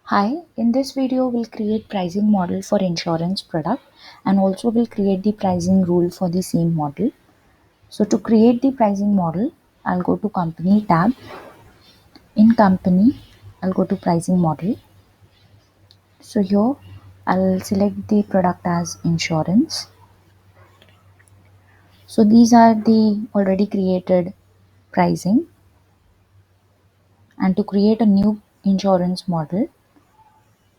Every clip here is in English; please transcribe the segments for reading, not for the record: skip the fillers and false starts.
Hi, in this video we'll create pricing model for insurance product and also we'll create the pricing rule for the same model. So to create the pricing model, I'll go to company tab. In company, I'll go to pricing model. So here I'll select the product as insurance. So these are the already created pricing, and to create a new insurance model,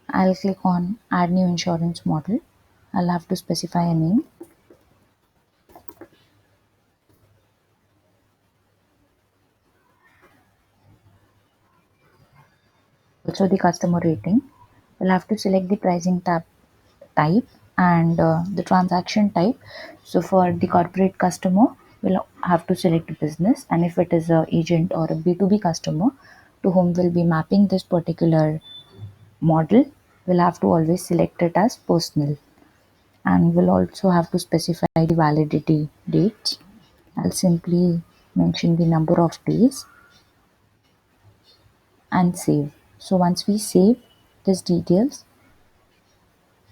I'll click on add new insurance model. I'll have to specify a name. Also the customer rating. We'll have to select the pricing tab type and the transaction type. So for the corporate customer, we'll have to select business, and if it is a agent or a B2B customer to whom we'll be mapping this particular model, we'll have to always select it as personal, and we'll also have to specify the validity dates. I'll simply mention the number of days and save. So once we save these details,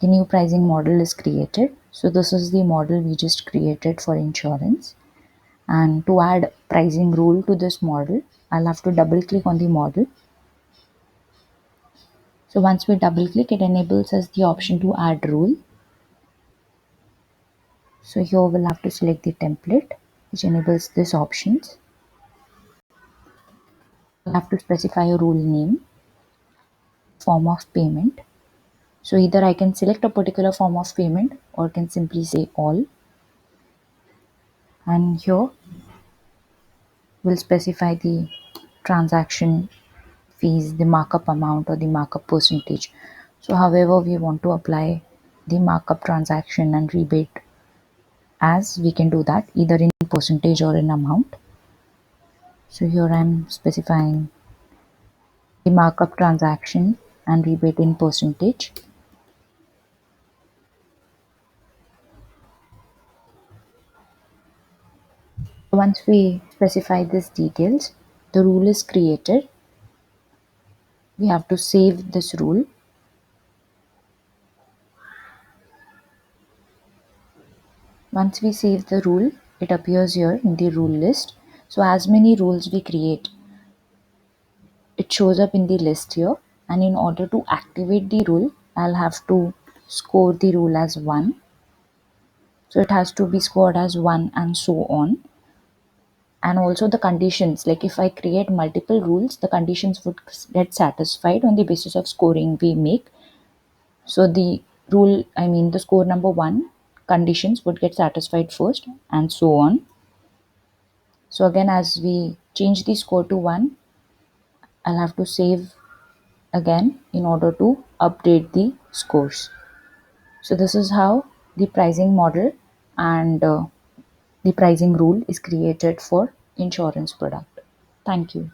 the new pricing model is created. So this is the model we just created for insurance. And to add pricing rule to this model, I'll have to double click on the model. So once we double click, it enables us the option to add rule. So here we'll have to select the template, which enables this options. We'll have to specify a rule name, form of payment. So either I can select a particular form of payment or can simply say all. And here we'll specify the transaction fees, the markup amount or the markup percentage. So however we want to apply the markup transaction and rebate, as we can do that either in percentage or in amount. So here I'm specifying the markup transaction and rebate in percentage. Once we specify these details, the rule is created. We have to save this rule. Once we save the rule, it appears here in the rule list. So as many rules we create, it shows up in the list here, and in order to activate the rule, I'll have to score the rule as 1. So it has to be scored as 1 and so on. And also the conditions, like if I create multiple rules, the conditions would get satisfied on the basis of scoring we make. So the the score number 1 conditions would get satisfied first and so on. So again, as we change the score to 1, I'll have to save again in order to update the scores. So this is how the pricing model and the pricing rule is created for insurance product. Thank you.